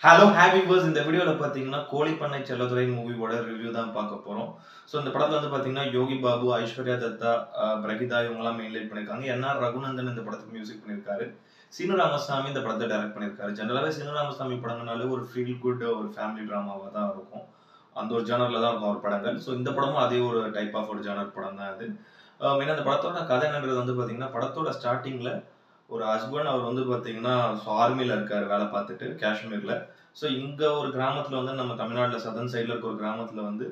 Hello happy purse இந்த வீடியோவில் பார்த்தீங்கன்னா கோழிப்பண்ணை செல்லதுரை மூவியோட ரிவ்யூ தான் பார்க்க போகிறோம். ஸோ இந்த படத்தில் வந்து பார்த்தீங்கன்னா யோகி பாபு, ஐஸ்வர்யா தத்தா, பிரகிதா இவங்கெல்லாம் மெயின்லைட் பண்ணியிருக்காங்க. என்ஆர் ரகுநந்தன் இந்த படத்துக்கு மியூசிக் பண்ணியிருக்காரு. சீனு ராமசாமி இந்த படத்தை டைரக்ட் பண்ணியிருக்காரு. ஜெனரலாகவே சீனு ராமசாமி படங்கள்னாலே ஒரு ஃபீல் குட் ஒரு ஃபேமிலி ட்ராமாவாக தான் இருக்கும். அந்த ஒரு ஜானரில் தான் இருக்கும் அவர் படங்கள். ஸோ இந்த படமும் அதே ஒரு டைப் ஆஃப் ஒரு ஜானர் படம் தான் அது. மெயினாக அந்த படத்தோட கதை என்னன்றது வந்து பார்த்தீங்கன்னா படத்தோட ஸ்டார்டிங்கில் ஒரு ஹஸ்பண்ட் அவர் வந்து பார்த்தீங்கன்னா ஆர்மியில் இருக்கார் வேலை பார்த்துட்டு காஷ்மீரில். ஸோ இங்கே ஒரு கிராமத்தில் வந்து நம்ம தமிழ்நாட்டில் சதன் சைடில் இருக்க ஒரு கிராமத்தில் வந்து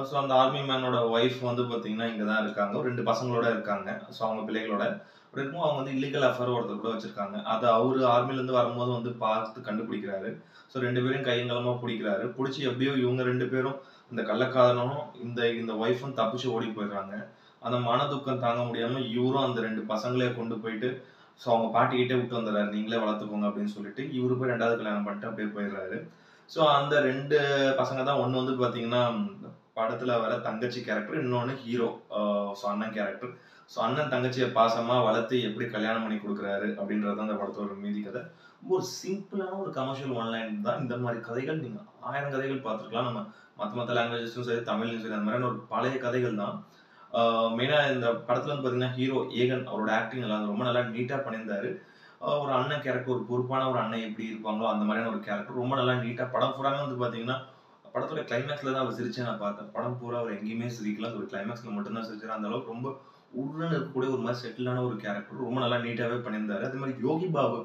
ஸோ அந்த ஆர்மி மேனோட ஒய்ஃப் வந்து பார்த்தீங்கன்னா இங்கே தான் இருக்காங்க. ஒரு 2 பசங்களோட இருக்காங்க. ஸோ அவங்க பிள்ளைகளோட அப்படி இருக்கும் அவங்க வந்து இல்லீகல் அஃபேர் ஒருத்தர் கூட வச்சிருக்காங்க. அதை அவர் ஆர்மிலேருந்து வரும்போது வந்து பார்த்து கண்டுபிடிக்கிறாரு. ஸோ 2 பேரும் கையங்கலமாக பிடிக்கிறாரு. பிடிச்சி எப்படியோ இவங்க 2 பேரும் இந்த கள்ளக்காதலும் இந்த இந்த ஒய்ஃபும் தப்பிச்சு ஓடி போயிடுறாங்க. அந்த மன துக்கம் தாங்க முடியாமல் இவரும் அந்த 2 பசங்களையே கொண்டு போயிட்டு ஸோ அவங்க பாட்டிக்கிட்டே விட்டு வந்துடுறாரு. நீங்களே வளர்த்துக்கோங்க அப்படின்னு சொல்லிட்டு இவரு போய் 2வது கல்யாணம் பண்ணிட்டு அப்படியே போயிடுறாரு. ஸோ அந்த 2 பசங்க தான் ஒன்று வந்து பார்த்தீங்கன்னா படத்தில் வர தங்கச்சி கேரக்டர், இன்னொன்று ஹீரோ ஸோ அண்ணன் கேரக்டர். ஸோ அண்ணன் தங்கச்சியை பாசமாக வளர்த்து எப்படி கல்யாணம் பண்ணி கொடுக்குறாரு அப்படின்றது அந்த படத்தோட மீதி கதை. ஒரு சிம்பிளான ஒரு கமர்ஷியல் ஒன்லைன் தான். இந்த மாதிரி கதைகள் நீங்கள் 1000 கதைகள் பார்த்துருக்கலாம். நம்ம மற்ற லாங்குவேஜஸும் சரி, தமிழ்லையும் சரி, அந்த மாதிரியான ஒரு பழைய கதைகள் தான். மெயினாக இந்த படத்தில் வந்து பார்த்தீங்கன்னா ஹீரோ ஏகன் அவரோட ஆக்டிங் எல்லாம் ரொம்ப நல்லா நீட்டாக பண்ணியிருந்தாரு. ஒரு அண்ணன் கேரக்டர், ஒரு பொறுப்பான ஒரு அண்ணன் எப்படி இருப்பாங்களோ அந்த மாதிரியான ஒரு கேரக்டர் ரொம்ப நல்லா நீட்டாக படம் பூராமே வந்து பார்த்தீங்கன்னா படத்தோட கிளைமேக்ஸில் தான் அவர் சிரிச்சே நான் பார்த்தேன். படம் பூரா அவர் எங்கேயுமே சிரிக்கல. ஒரு கிளைமேக்ஸில் மட்டும்தான் சிரிச்சார். அந்த அளவுக்கு ரொம்ப உருன்னு இருக்கக்கூடிய ஒரு மாதிரி செட்டிலான ஒரு கேரக்டர் ரொம்ப நல்லா நீட்டாகவே பண்ணியிருந்தாரு. அதே மாதிரி யோகி பாபு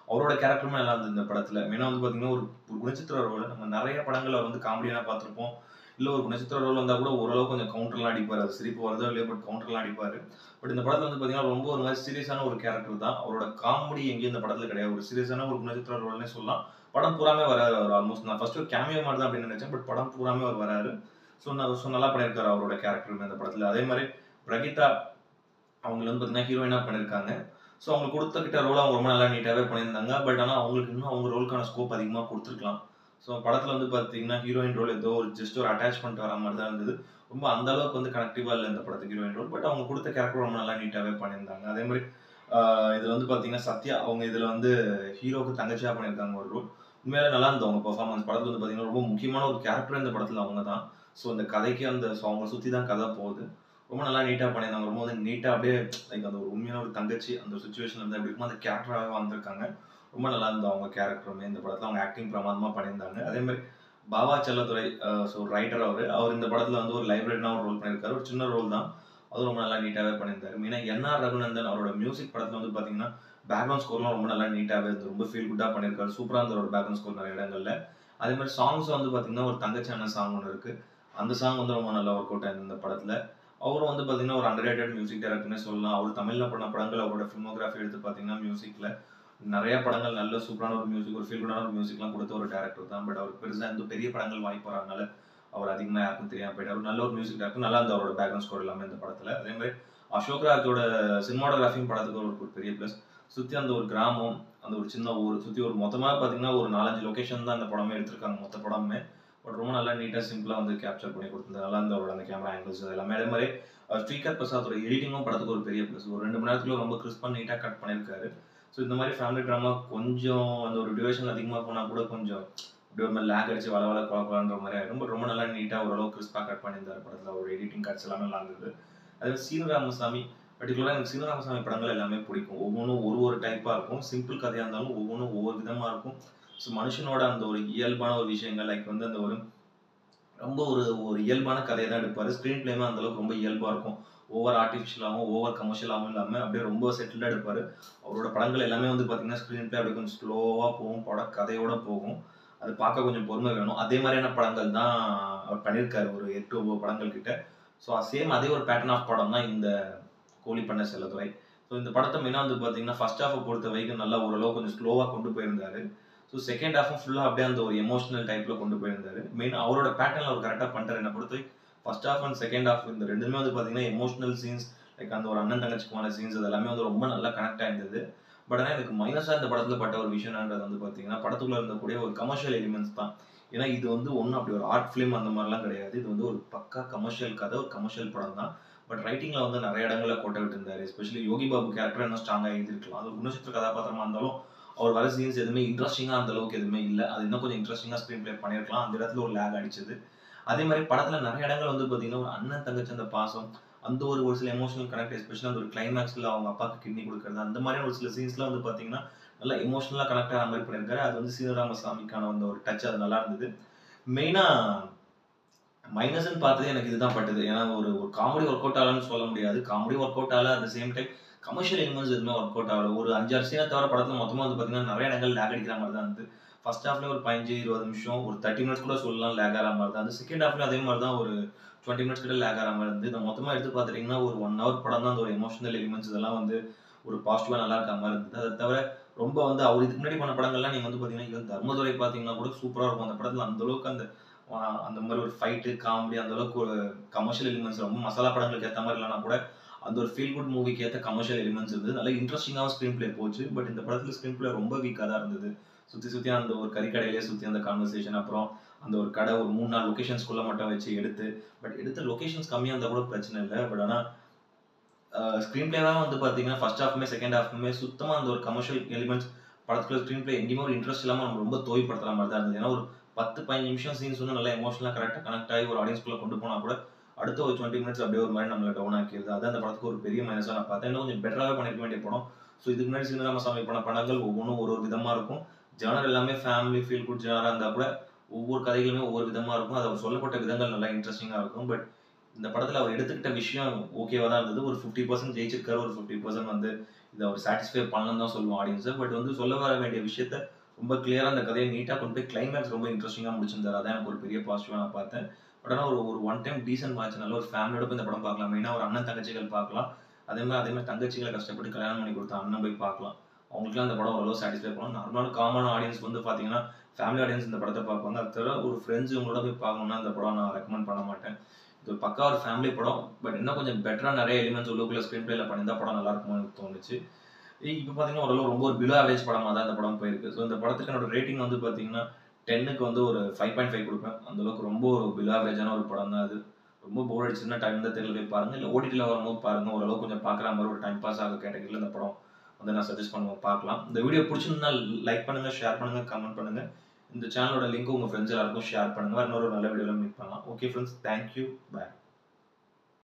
அவரோட கேரக்டருமே நல்லா இருந்தது இந்த படத்தில். மெயினாக வந்து பார்த்தீங்கன்னா ஒரு குணச்சித்திர ரோல். நம்ம நிறைய படங்கள் அவர் வந்து காமெடியாக பார்த்துருப்போம். இல்லை ஒரு குணச்சித்திர ரோல் வந்தால் கூட ஓரளவு கொஞ்சம் கவுண்டர்லாம் அடிப்பார். அது சிரிப்பு வருதோ இல்லையோ பட் கவுண்டர்லாம் அடிப்பார். பட் இந்த படத்தில் வந்து பார்த்தீங்கன்னா ரொம்ப ஒரு மாதிரி சீரியஸான ஒரு கேரக்டர் தான். அவரோட காமெடி எங்கேயும் இந்த படத்தில் கிடையாது. ஒரு சீரியஸான ஒரு குணச்சித்திர ரோல்னே சொல்லலாம். படம் பூராமே வராரு அவர். ஆல்மோஸ்ட் நான் ஃபர்ஸ்ட் ஒரு கேமியோ மாதிரி தான் அப்படின்னு நினைச்சேன். பட் படம் பூராமே அவர் வராரு. ஸோ நல்லா பண்ணியிருக்காரு அவரோட கேரக்டர் இந்த படத்தில். அதே மாதிரி பிரகிதா அவங்களை வந்து பார்த்தீங்கன்னா ஹீரோயினாக பண்ணியிருக்காங்க. ஸோ அவங்க கொடுத்துக்கிட்ட ரோல் அவங்க ரொம்ப நல்லா நீட்டாகவே பண்ணியிருந்தாங்க. பட் ஆனால் அவங்களுக்கு இன்னும் அவங்க ரோலுக்கான ஸ்கோப் அதிகமாக கொடுத்துருக்கலாம். ஸோ படத்தில் வந்து பார்த்தீங்கன்னா ஹீரோயின் ரோல் ஏதோ ஒரு ஜஸ்ட் ஒரு அட்டாச்மெண்ட் வர மாதிரி தான் இருந்தது. ரொம்ப அந்த அளவுக்கு வந்து கனெக்டிவாக இல்லை இந்த படத்துக்கு ஹீரோயின் ரோல். பட் அவங்க கொடுத்த கேரக்டர் ரொம்ப நல்லா நீட்டாகவே பண்ணியிருந்தாங்க. அதே மாதிரி இதில் வந்து பார்த்தீங்கன்னா சத்யா அவங்க இதில் வந்து ஹீரோவுக்கு தங்கச்சியாக பண்ணியிருக்காங்க ஒரு ரோல். உண்மையிலே நல்லா இருந்தது அவங்க பெர்ஃபார்மன்ஸ். படத்தில் வந்து பார்த்தீங்கன்னா ரொம்ப முக்கியமான ஒரு கேரக்டர் இந்த படத்தில் அவங்க தான். ஸோ இந்த கதைக்கு ஸோ அவங்க சுற்றி தான் கதை போகுது. ரொம்ப நல்லா நீட்டாக பண்ணியிருந்தாங்க. ரொம்ப வந்து நீட்டாக அப்படியே லைக் அந்த ஒரு உண்மையான ஒரு தங்கச்சி அந்த சுச்சுவேஷன் வந்து எப்படி இருக்கும் அந்த கேரக்டராகவே வந்திருக்காங்க. ரொம்ப நல்லா இருந்தது அவங்க கேரக்டருமே இந்த படத்தில். அவங்க ஆக்டிங் பிரமாதமாக பண்ணியிருந்தாங்க. அதே மாதிரி பாபா செல்லதுரை ஸோ ரைட்டர் அவர் இந்த படத்தில் வந்து ஒரு லைப்ரரினா ஒரு ரோல் பண்ணியிருக்காரு. ஒரு சின்ன ரோல் தான். அது ரொம்ப நல்லா நீட்டாகவே பண்ணியிருந்தாரு. மெயினாக என்ஆர் ரகுநந்தன் அவரோட மியூசிக் படத்தில் வந்து பார்த்தீங்கன்னா பேக்ரவுண்ட் ஸ்கோர்லாம் ரொம்ப நல்லா நீட்டாகவே இருந்தது. ரொம்ப ஃபீல் குட்டாக பண்ணியிருக்காரு. சூப்பராக இருந்தது அவரோட பேக்ரவுண்ட் ஸ்கோர் நிறைய இடங்களில். அதே மாதிரி சாங்ஸ் வந்து பார்த்தீங்கன்னா ஒரு தங்கச்சான சாங் ஒன்று இருக்குது. அந்த சாங் வந்து ரொம்ப நல்லா ஒர்க் அவுட் ஆயிருந்தது இந்த படத்தில். அவரும் வந்து பார்த்தீங்கன்னா ஒரு அண்டர்ரேட்டட் மியூசிக் டைரக்டர்னே சொல்லலாம். அவர் தமிழில் பண்ண படங்கள் அவரோட ஃபில்மோகிராஃபி எடுத்து பார்த்தீங்கன்னா மியூசிக்கில் நிறைய படங்கள் நல்ல சூப்பரான ஒரு மியூசிக், ஒரு ஃபீல் குடான ஒரு மியூசிக்லாம் கொடுத்த ஒரு டேரக்டர் தான். பட் அவர் பெருசாக எந்த பெரிய படங்கள் வாய்ப்பு வராதனால அவர் அதிகமாக யாருக்கும் தெரியாமல் போயிட்டார். ஒரு நல்ல ஒரு மியூசிக் டேரக்டர். நல்லா இருந்த அவரோட பேக்ரவுண்ட் ஸ்கோர் எல்லாமே இந்த படத்தில். அதே மாதிரி அசோக் ராஜோட சினிமாட்டோகிராஃபியும் படத்துக்கு ஒரு பெரிய ப்ளஸ். சுற்றி அந்த ஒரு கிராமம், அந்த ஒரு சின்ன ஊர் சுற்றி ஒரு மொத்தமாக பார்த்தீங்கன்னா ஒரு 4-5 லொக்கேஷன் தான் அந்த படமே எடுத்திருக்காங்க மொத்த படமே. பட் ரொம்ப நல்லா நீட்டாக சிம்பிளாக வந்து கேப்சர் பண்ணி கொடுத்தது. நல்லா இருந்த அவரோட அந்த கேமரா ஆங்கிள்ஸ் எல்லாமே. அதே மாதிரி ஸ்ரீகர் பிரசாத்தோட எடிட்டிங்கும் படத்துக்கு ஒரு பெரிய ப்ளஸ். ஒரு 2 மணி நேரத்துக்குள்ள ரொம்ப கிறிஸ்பாக நீட்டாக கட் பண்ணியிருக்காரு. ஸோ இந்த மாதிரி ஃபேமிலி ட்ராமா கொஞ்சம் அந்த ஒரு டியூரேஷன் அதிகமாக போனால் கூட கொஞ்சம் இப்படி ஒரு மாதிரி லேக் அடிச்சு வள குழப்பலான்ற மாதிரி ஆகிடும். பட் ரொம்ப நல்லா நீட்டாக ஓரளவு கிறிஸ்பாக கட் பண்ணியிருந்தார் படத்தில். ஒரு எடிட்டிங் கட்ஸ் எல்லாமே நல்லா இருந்தது. அதே மாதிரி சீனு ராமசாமி பர்டிகுலராக எனக்கு சீனு ராமசாமி படங்கள் எல்லாமே பிடிக்கும். ஒவ்வொன்றும் ஒரு டைப்பாக இருக்கும். சிம்பிள் கதையாக இருந்தாலும் ஒவ்வொன்றும் ஒவ்வொரு விதமாக இருக்கும். ஸோ மனுஷனோட அந்த ஒரு இயல்பான ஒரு விஷயங்கள் லைக் வந்து அந்த ஒரு ரொம்ப ஒரு இயல்பான கதையை தான் எடுப்பார். ஸ்க்ரீன் பிளேமே அந்தளவுக்கு ரொம்ப இயல்பாக இருக்கும். ஓவர் ஆர்டிஃபிஷியலாகவும் ஓவர் கமர்ஷியலாகவும் இல்லாமல் அப்படியே ரொம்ப செட்டில்டாக எடுப்பார். அவரோட படங்கள் எல்லாமே வந்து பார்த்தீங்கன்னா ஸ்க்ரீன் பிளே அப்படியே கொஞ்சம் ஸ்லோவாக போகும். படம் கதையோடு போகும். அது பார்க்க கொஞ்சம் பொறுமை வேணும். அதே மாதிரியான படங்கள் தான் அவர் பண்ணியிருக்காரு. ஒரு 8-9 படங்கள் கிட்ட. ஸோ சேம் அதே ஒரு பேட்டர்ன் ஆஃப் படம் தான் இந்த கோழிப்பண்ணை செல்லதுரை. ஸோ இந்த படத்தை மெயினாக வந்து பார்த்தீங்கன்னா ஃபர்ஸ்ட் ஹாஃபை பொறுத்த வரைக்கும் நல்லா ஓரளவு கொஞ்சம் ஸ்லோவாக கொண்டு போயிருந்தாரு. ஸோ செகண்ட் ஹாஃபும் ஃபுல்லாக அப்படியே அந்த ஒரு எமோஷனல் டைப்பில் கொண்டு போயிருந்தாரு. மெயின் அவரோட பேட்டர்னில் அவர் கரெக்டாக பண்ணிட்டார். என்னை பொறுத்த வரைக்கும் first half and second half இந்த ரெண்டுமே வந்து பார்த்தீங்கன்னா எமோஷனல் சீன்ஸ் லைக் அந்த ஒரு அண்ணன் தங்கச்சிக்குமான சீன்ஸ் அது எல்லாமே வந்து ரொம்ப நல்லா கனெக்ட் ஆயிருந்தது. பட் ஆனால் எனக்கு மைனஸாக இந்த படத்தில் பட்ட ஒரு விஷயம்ன்றது வந்து பார்த்தீங்கன்னா படத்துக்குள்ளே இருந்தக்கூடிய ஒரு கமர்ஷியல் எலிமெண்ட்ஸ் தான். ஏன்னா இது வந்து ஒன்றும் அப்படி ஒரு ஆர்ட் ஃபிலிம் அந்த மாதிரிலாம் கிடையாது. இது வந்து ஒரு பக்கா கமர்ஷியல் கதை, ஒரு கமர்ஷியல் படம் தான். பட் ரைட்டிங்கில் வந்து நிறைய இடங்களில் கோட்டை விட்டு இருந்தார். எஸ்பெஷலி யோகி பாபு கேரக்டர் இன்னும் ஸ்ட்ராங்காக எழுதிருக்கலாம். அது ஒரு குணச்சித்திர கதாபாத்திரமாக இருந்தாலும் அவர் வர சீன்ஸ் எதுவுமே இன்ட்ரெஸ்டிங்காக அந்த அளவுக்கு எதுவுமே இல்லை. அது இன்னும் கொஞ்சம் இன்ட்ரெஸ்டிங்காக ஸ்க்ரீன் ப்ளே பண்ணியிருக்கலாம். அந்த இடத்துல ஒரு லேக் அடிச்சது. அதே மாதிரி படத்துல நிறைய இடங்கள் வந்து பார்த்தீங்கன்னா, ஒரு அண்ணன் தங்கச்சி அந்த பாசம், அந்த ஒரு சில எமோஷனல் கனெக்ட், எஸ்பெஷலா அந்த ஒரு கிளைமேக்ஸ்ல அவங்க அப்பாவுக்கு கிட்னி கொடுக்குறது, அந்த மாதிரியான ஒரு சில சீன்ஸ்லாம் வந்து பார்த்தீங்கன்னா, நல்லா எமோஷனலா கனெக்ட் ஆன மாதிரி பண்ணியிருக்காரு. அது வந்து சீனிவாராமசாமிக்கான அந்த ஒரு டச் அது நல்லா இருந்தது. மெயினா மைனஸ்ன்னு பார்த்தது எனக்கு இதுதான் பட்டது. ஏன்னா ஒரு ஒரு காமெடி ஒர்க் அவுட் ஆகலன்னு சொல்ல முடியாது. காமெடி ஒர்க் அவுட் ஆகல. At the same time commercial elements எதுவுமே ஒர்க் அவுட் ஆகல. ஒரு 5, 6 சீன தவிர படத்துல மொத்தமா வந்து பார்த்தீங்கன்னா, நிறைய இடங்கள் லேக் அடிக்கிற மாதிரி தான் இருந்தது. ஃபர்ஸ்ட் ஹாஃப்ல ஒரு 15, 20 நிமிஷம், ஒரு 30 மினிட்ஸ் கூட சொல்லலாம் லேக் ஆகிற மாதிரி தான். அந்த செகண்ட் ஹாஃப்ல அதே மாதிரி தான் ஒரு 20 மினிட்ஸ் கிட்ட லேக் ஆகிற மாதிரி இருந்தது. இதை மொத்தமா எடுத்து பார்த்துட்டீங்கன்னா, ஒரு 1 ஹவர் படம் தான். அந்த ஒரு எமோஷனல் எலிமெண்ட்ஸ் இதெல்லாம் வந்து ஒரு பாசிட்டிவா நல்லா இருக்க மாதிரி இருந்தது. அதை தவிர ரொம்ப வந்து அவர் இதுக்கு முன்னாடி பண்ண படங்கள்லாம் நீங்க வந்து பார்த்தீங்கன்னா, ஈவன் தர்மதுரை பார்த்தீங்கன்னா கூட சூப்பரா இருக்கும். அந்த படத்துல அந்த அளவுக்கு அந்த மாதிரி ஒரு ஃபைட்டு, காமெடி அந்த அளவுக்கு ஒரு கமர்ஷியல் எலிமெண்ட்ஸ் ரொம்ப மசாலா படங்களுக்கு ஏத்த மாதிரி இல்லைனா கூட, அந்த ஒரு ஃபீல் குட் மூவிக்கு ஏத்த கமர்ஷியல் எலிமெண்ட்ஸ் இருந்தது. நல்லா இன்ட்ரெஸ்டிங்காவும் ஸ்க்ரீன் ப்ளே போச்சு. பட் இந்த படத்துல ஸ்க்ரீன் ப்ளே ரொம்ப வீக்கா தான் இருந்தது. சுத்தி அந்த ஒரு கறிக்கடையிலேயே சுத்தி அந்த கான்வர்சேஷன், அப்புறம் அந்த ஒரு கடை ஒரு 3, 4 லொகேஷன்ஸ்குள்ள மட்டும் வச்சு எடுத்து, பட் எடுத்த லொகேஷன்ஸ் கம்மியா இருந்தா கூட பிரச்சனை இல்ல. பட் ஆனா ஸ்க்ரீன் பிளே தான் வந்து பார்த்தீங்கன்னா, ஃபர்ஸ்ட் ஹாஃப்மே, செகண்ட் ஹாஃப்மே சுத்தமா அந்த ஒரு கமர்ஷியல் எலிமெண்ட்ஸ் படத்துக்குள்ள ஸ்க்ரீன் பிளே எங்கேயுமே ஒரு இன்ட்ரெஸ்ட் இல்லாம நம்ம ரொம்ப தோய்படுத்துற மாதிரி தான் இருந்தது. ஏன்னா ஒரு 10, 15 நிமிஷம் சீன்ஸ் வந்து நல்லா எமோஷனலா கரெக்ட்டா கனெக்ட் ஆகி ஒரு ஆடியன்ஸ்குள்ள கொண்டு போனா கூட, அடுத்த ஒரு 20 மினிட்ஸ் அப்படியே ஒரு மாதிரி நம்மள டவுன் ஆக்கிருது. அதான் அந்த படத்துக்கு ஒரு பெரிய மைனஸா நான் பார்த்தேன். இன்னும் கொஞ்சம் பெட்டராவே பண்ணிருக்க வேண்டிய படம். ஸோ இதுக்கு முன்னாடி சீனிவாராமசாமி பண்ண படங்கள் ஒவ்வொன்னும் ஒரு ஒரு விதமா இருக்கும். ஜானர் எல்லாமே ஃபேமிலி ஃபீல் குட் ஜானரா இருந்தா கூட, ஒவ்வொரு கதைகளுமே ஒவ்வொரு விதமா இருக்கும். அது அவர் சொல்லப்பட்ட விதங்கள் நல்லா இன்ட்ரெஸ்டிங்கா இருக்கும். பட் இந்த படத்துல அவர் எடுத்துக்கிட்ட விஷயம் ஓகேவா தான் இருந்தது. ஒரு 50% ஜெயிச்சிருக்காரு. ஒரு 50% வந்து இத அவர் சாட்டிஸ்ஃபை பண்ணலன்னு தான் சொல்லுவோம் ஆடியன்ஸ. பட் வந்து சொல்ல வர வேண்டிய விஷயத்த ரொம்ப கிளியரா அந்த கதைய நீட்டா கொண்டு போய் கிளைமேக்ஸ் ரொம்ப இன்ட்ரெஸ்டிங்கா முடிச்சிருந்தாரு. அதான் எனக்கு ஒரு பெரிய பாசிட்டிவா நான் பார்த்தேன். பட் ஆனா ஒரு ஒரு ஒன் டைம் டீசென்ட் வாட்ச். நல்ல ஒரு ஃபேமிலியோட போய் இந்த படம் பார்க்கலாம். மெயினா ஒரு அண்ணன் தங்கச்சிகள் பார்க்கலாம். அதே மாதிரி தங்கச்சிகள கஷ்டப்பட்டு கல்யாணம் பண்ணி கொடுத்த அண்ணன் போய் பார்க்கலாம். அவங்களுக்குலாம் இந்த படம் ஓரளவு சாட்டிஸ்ஃபை பண்ணும். நார்மலான காமன் ஆடியன்ஸ் வந்து பார்த்தீங்கன்னா, ஃபேமிலி ஆடியன்ஸ் இந்த படத்த பார்ப்பாங்க. அது தவிர ஒரு ஃப்ரெண்ட்ஸ் இவங்களோட போய் பார்க்கணும்னா இந்த படம் நான் ரெக்கமெண்ட் பண்ண மாட்டேன். இது ஒரு பக்கா ஒரு ஃபேமிலி படம். பட் இன்னும் கொஞ்சம் பெட்டரா நிறைய எலிமெண்ட்ஸ் உள்ளுக்குள்ள ஸ்க்ரீன் பிளேல பண்ணியிருந்தா படம் நல்லா இருக்குமோன்னு எனக்கு தோணுச்சு. இப்ப பார்த்தீங்கன்னா, ஓரளவு ரொம்ப ஒரு பிலோ ஆவரேஜ் படமா தான் இந்த படம் போயிருக்கு. ஸோ இந்த படத்துக்கு என்னோட ரேட்டிங் வந்து பார்த்தீங்கன்னா, 10க்கு வந்து ஒரு 5.5 குடுப்பேன். அந்த அளவுக்கு ரொம்ப ஒரு பிலோ ஆவரேஜான ஒரு படம் தான் அது. ரொம்ப போர் அடிச்சுதுன்னா டைம் இருந்தா தியேட்டர்ல போய் பாருங்க. இல்ல ஓடிடில வரும்போது பாருங்க. ஓரளவு கொஞ்சம் பார்க்குற மாரி ஒரு டைம் பாஸ் ஆகுற கேட்டகரில இந்த படம் வந்து நான் சஜெஸ்ட் பண்ணுவேன் பார்க்கலாம். இந்த வீடியோ பிடிச்சிருந்தா லைக் பண்ணுங்க, ஷேர் பண்ணுங்க, கமெண்ட் பண்ணுங்க. இந்த சேனலோட லிங்க் உங்க ஃப்ரெண்ட்ஸ் எல்லாருக்கும் ஷேர் பண்ணுங்க. இன்னொரு நல்ல வீடியோல மீட் பண்ணலாம். Okay friends, thank you. Bye.